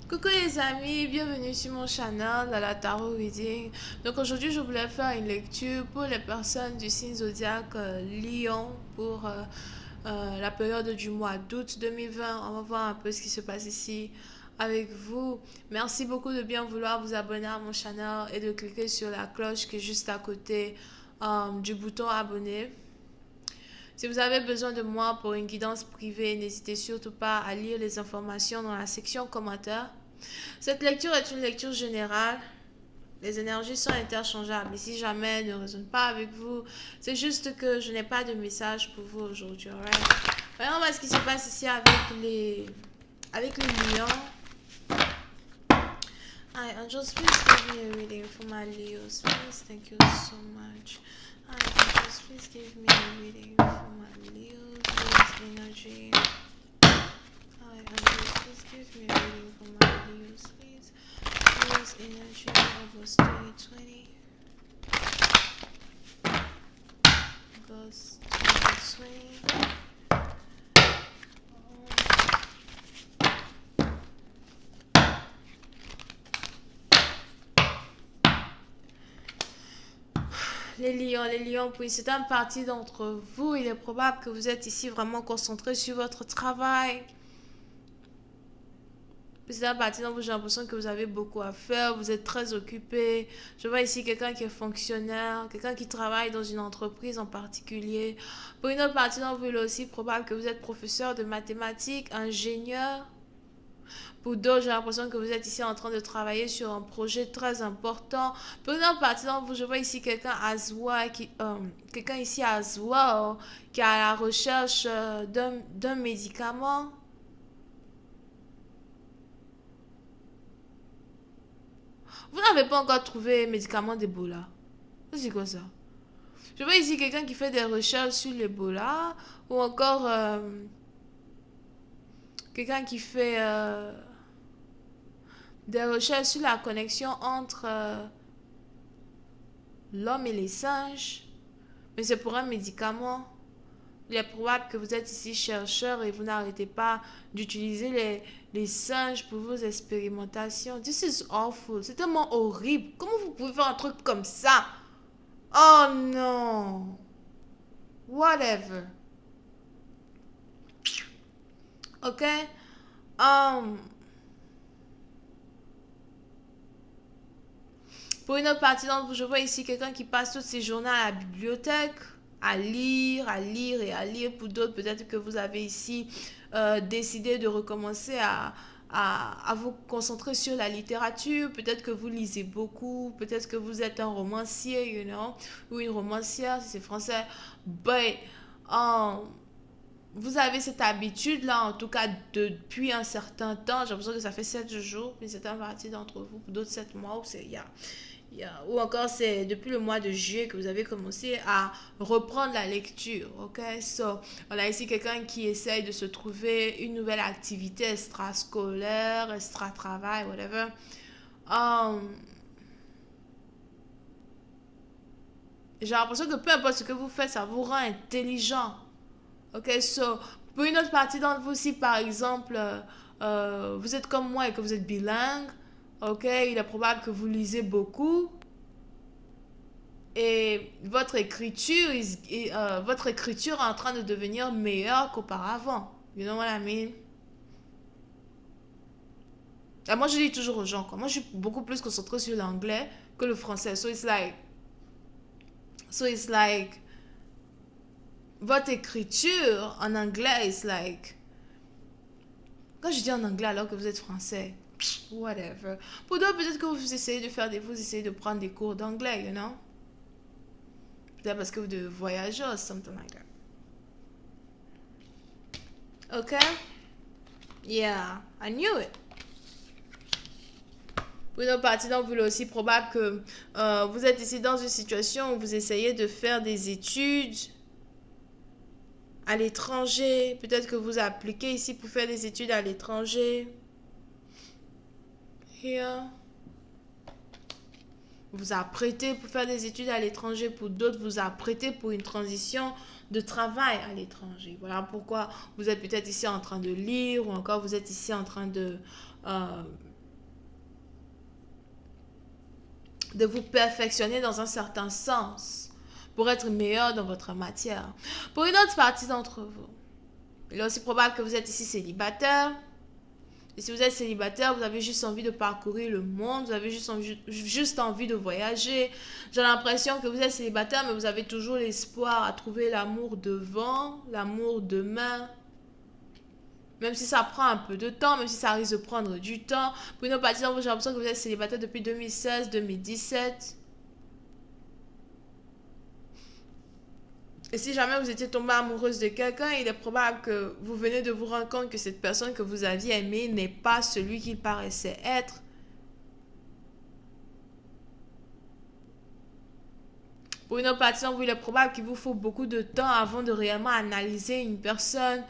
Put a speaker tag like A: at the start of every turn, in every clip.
A: Coucou les amis, bienvenue sur mon channel dans la Tarot Reading. Donc aujourd'hui je voulais faire une lecture pour les personnes du signe zodiaque Lion pour la période du mois d'août 2020. On va voir un peu ce qui se passe ici avec vous. Merci beaucoup de bien vouloir vous abonner à mon channel et de cliquer sur la cloche qui est juste à côté du bouton abonner. Si vous avez besoin de moi pour une guidance privée, n'hésitez surtout pas à lire les informations dans la section commentaires. Cette lecture est une lecture générale. Les énergies sont interchangeables. Et si jamais elle ne résonne pas avec vous, c'est juste que je n'ai pas de message pour vous aujourd'hui. Alright? Voyons voir ce qui se passe ici avec les lions. Hi, Angels, please give me a reading for my Leos. Please, thank you so much. Hi, Angels, please give me a reading for my Leos. Please, energy. Hi, Angels, please give me a reading for my Leos, please. Leos energy, August 2020. August 2020. Les lions, puis c'est un parti d'entre vous. Il est probable que vous êtes ici vraiment concentré sur votre travail. C'est un parti dont j'ai l'impression que vous avez beaucoup à faire, vous êtes très occupé. Je vois ici quelqu'un qui est fonctionnaire, quelqu'un qui travaille dans une entreprise en particulier. Pour une autre partie d'entre vous, il est aussi probable que vous êtes professeur de mathématiques, ingénieur. Pour d'autres, j'ai l'impression que vous êtes ici en train de travailler sur un projet très important. Pour une autre partie d'entre vous, je vois ici quelqu'un quelqu'un ici à Zoua, qui est à la recherche d'un médicament. Vous n'avez pas encore trouvé médicament d'Ebola. C'est quoi ça? Je vois ici quelqu'un qui fait des recherches sur l'Ebola ou encore quelqu'un qui fait des recherches sur la connexion entre l'homme et les singes. Mais c'est pour un médicament. Il est probable que vous êtes ici chercheur et vous n'arrêtez pas d'utiliser les singes pour vos expérimentations. This is awful. C'est tellement horrible. Comment vous pouvez faire un truc comme ça? Oh non. Whatever. Ok? Um, pour une autre partie d'entre vous, je vois ici quelqu'un qui passe toutes ses journées à la bibliothèque, à lire, à lire et à lire. Pour d'autres, peut-être que vous avez ici décidé de recommencer à vous concentrer sur la littérature. Peut-être que vous lisez beaucoup. Peut-être que vous êtes un romancier, ou une romancière, si c'est français. But, vous avez cette habitude-là, en tout cas depuis un certain temps. J'ai l'impression que ça fait 7 jours, mais c'est un parti d'entre vous. Pour d'autres, 7 mois, ou encore c'est depuis le mois de juillet que vous avez commencé à reprendre la lecture. Ok, so, on a ici quelqu'un qui essaye de se trouver une nouvelle activité extrascolaire, extra-travail, whatever. Um, j'ai l'impression que peu importe ce que vous faites, ça vous rend intelligent. Ok, so, pour une autre partie d'entre vous, si par exemple, vous êtes comme moi et que vous êtes bilingue, ok, il est probable que vous lisez beaucoup et votre écriture est en train de devenir meilleure qu'auparavant. You know what I mean? Et moi, je dis toujours aux gens, quoi. Moi, je suis beaucoup plus concentrée sur l'anglais que le français. So it's like, votre écriture en anglais is like, quand je dis en anglais alors que vous êtes français, whatever. Pour d'autres, peut-être que vous essayez vous essayez de prendre des cours d'anglais, you know? Peut-être parce que vous devez voyager or something like that. Okay? Yeah, I knew it. Pour une autre partie d'entre vous, il est aussi probable que vous êtes ici dans une situation où vous essayez de faire des études à l'étranger. Peut-être que vous appliquez ici pour faire des études à l'étranger. Here. Vous apprêtez pour faire des études à l'étranger. Pour d'autres, vous apprêtez pour une transition de travail à l'étranger. Voilà pourquoi vous êtes peut-être ici en train de lire ou encore vous êtes ici en train de de vous perfectionner dans un certain sens pour être meilleur dans votre matière. Pour une autre partie d'entre vous, il est aussi probable que vous êtes ici célibataire. Et si vous êtes célibataire, vous avez juste envie de parcourir le monde, vous avez juste envie de voyager. J'ai l'impression que vous êtes célibataire, mais vous avez toujours l'espoir à trouver l'amour devant, l'amour demain. Même si ça prend un peu de temps, même si ça risque de prendre du temps. Pour une autre partie d'entre vous, j'ai l'impression que vous êtes célibataire depuis 2016, 2017. Et si jamais vous étiez tombée amoureuse de quelqu'un, il est probable que vous venez de vous rendre compte que cette personne que vous aviez aimée n'est pas celui qu'il paraissait être. Pour une autre partie d'entre vous, il est probable qu'il vous faut beaucoup de temps avant de réellement analyser une personne,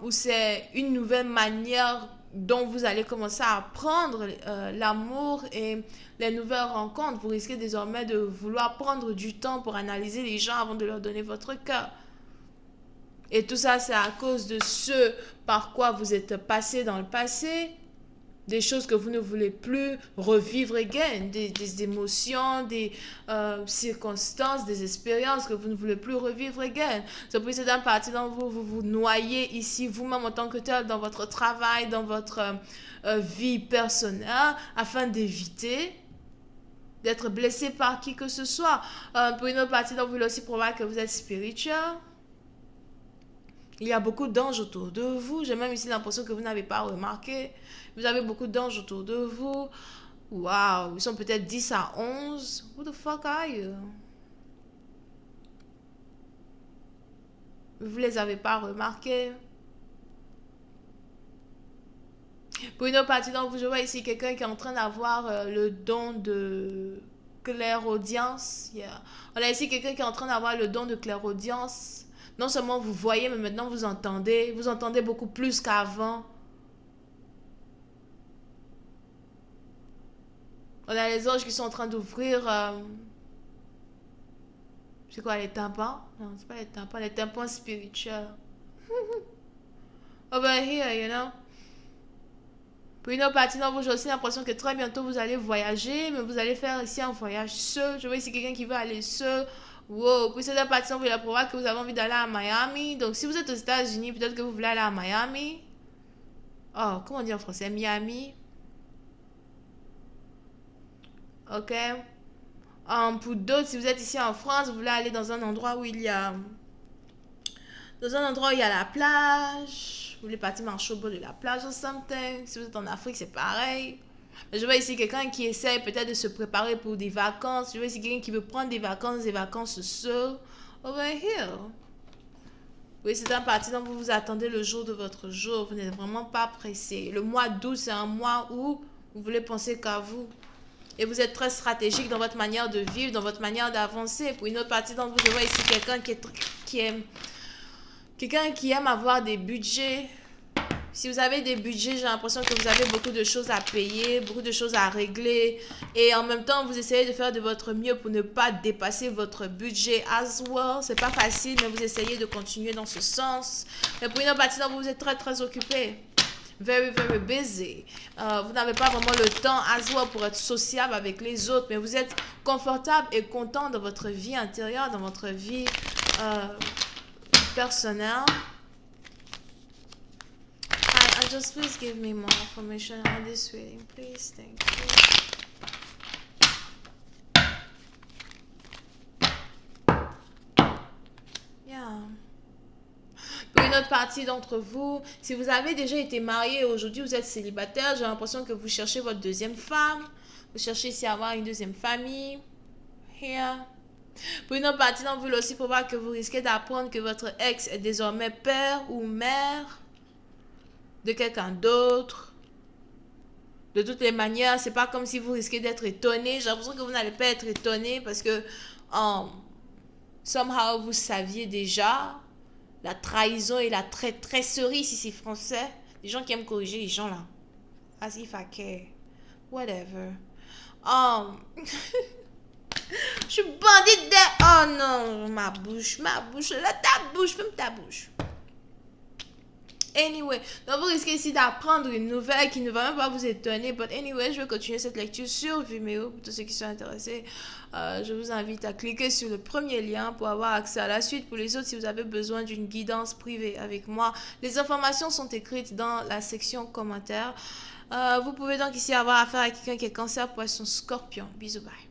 A: ou c'est une nouvelle manière dont vous allez commencer à apprendre l'amour et les nouvelles rencontres. Vous risquez désormais de vouloir prendre du temps pour analyser les gens avant de leur donner votre cœur. Et tout ça, c'est à cause de ce par quoi vous êtes passé dans le passé, des choses que vous ne voulez plus revivre again, des émotions, des circonstances, des expériences que vous ne voulez plus revivre again. C'est pour cette partie d'entre vous, vous vous noyez ici vous-même en tant que tel dans votre travail, dans votre vie personnelle, afin d'éviter d'être blessé par qui que ce soit. Pour une autre partie d'entre vous, il est aussi probable que vous êtes spirituel. Il y a beaucoup d'anges autour de vous. J'ai même ici l'impression que vous n'avez pas remarqué. Vous avez beaucoup d'anges autour de vous. Waouh, ils sont peut-être 10 à 11. Who the fuck are you? Vous ne les avez pas remarqués. Pour une autre partie d'entre vous, je vois ici quelqu'un qui est en train d'avoir le don de clairaudience. Yeah. On a ici quelqu'un qui est en train d'avoir le don de clairaudience. Non seulement vous voyez, mais maintenant vous entendez. Vous entendez beaucoup plus qu'avant. On a les anges qui sont en train d'ouvrir... c'est quoi, les tympans? Non, c'est pas les tympans spirituels. Over here, you know. Pour une autre partie d'entre vous, j'ai aussi l'impression que très bientôt vous allez voyager, mais vous allez faire ici un voyage seul. Je vois ici quelqu'un qui veut aller seul. Wow, puis cette partie, vous allez probable que vous avez envie d'aller à Miami. Donc, si vous êtes aux États-Unis, peut-être que vous voulez aller à Miami. Oh, comment dire en français? Miami. Ok. Pour d'autres, si vous êtes ici en France, vous voulez aller dans un endroit où il y a... Dans un endroit où il y a la plage. Vous voulez partir marcher au bord de la plage ou something. Si vous êtes en Afrique, c'est pareil. Je vois ici quelqu'un qui essaie peut-être de se préparer pour des vacances. Je vois ici quelqu'un qui veut prendre des vacances seul. Over here. Oui, c'est un parti dont vous vous attendez le jour de votre jour. Vous n'êtes vraiment pas pressé. Le mois d'août, c'est un mois où vous voulez penser qu'à vous. Et vous êtes très stratégique dans votre manière de vivre, dans votre manière d'avancer. Pour une autre partie d'entre vous, je vois ici quelqu'un qui aime avoir des budgets. Si vous avez des budgets, j'ai l'impression que vous avez beaucoup de choses à payer, beaucoup de choses à régler. Et en même temps, vous essayez de faire de votre mieux pour ne pas dépasser votre budget as well. C'est pas facile, mais vous essayez de continuer dans ce sens. Mais pour une autre partie d'entre vous, vous êtes très, très occupé. Very, very busy. Vous n'avez pas vraiment le temps as well pour être sociable avec les autres, mais vous êtes confortable et content dans votre vie intérieure, dans votre vie personnelle. Just please give me more information on this reading, please. Thank you. Yeah. Pour une autre partie d'entre vous, si vous avez déjà été marié et aujourd'hui vous êtes célibataire, j'ai l'impression que vous cherchez votre deuxième femme. Vous cherchez ici à avoir une deuxième famille. Here. Pour une autre partie d'entre vous, il est aussi probable que vous risquez d'apprendre que votre ex est désormais père ou mère de quelqu'un d'autre. De toutes les manières, c'est pas comme si vous risquez d'être étonné. J'ai l'impression que vous n'allez pas être étonné parce que somehow vous saviez déjà la trahison et la traîtrerie, si c'est français. Les gens qui aiment corriger les gens là. As if I care. Whatever. Je suis bandite de... Oh non, ma bouche. Là, ta bouche, ferme ta bouche. anyway, donc vous risquez ici d'apprendre une nouvelle qui ne va même pas vous étonner. But anyway, je vais continuer cette lecture sur Vimeo pour tous ceux qui sont intéressés. Je vous invite à cliquer sur le premier lien pour avoir accès à la suite. Pour les autres, si vous avez besoin d'une guidance privée avec moi, les informations sont écrites dans la section commentaires. Vous pouvez donc ici avoir affaire à quelqu'un qui est Cancer, Poisson, Scorpion. Bisous, bye.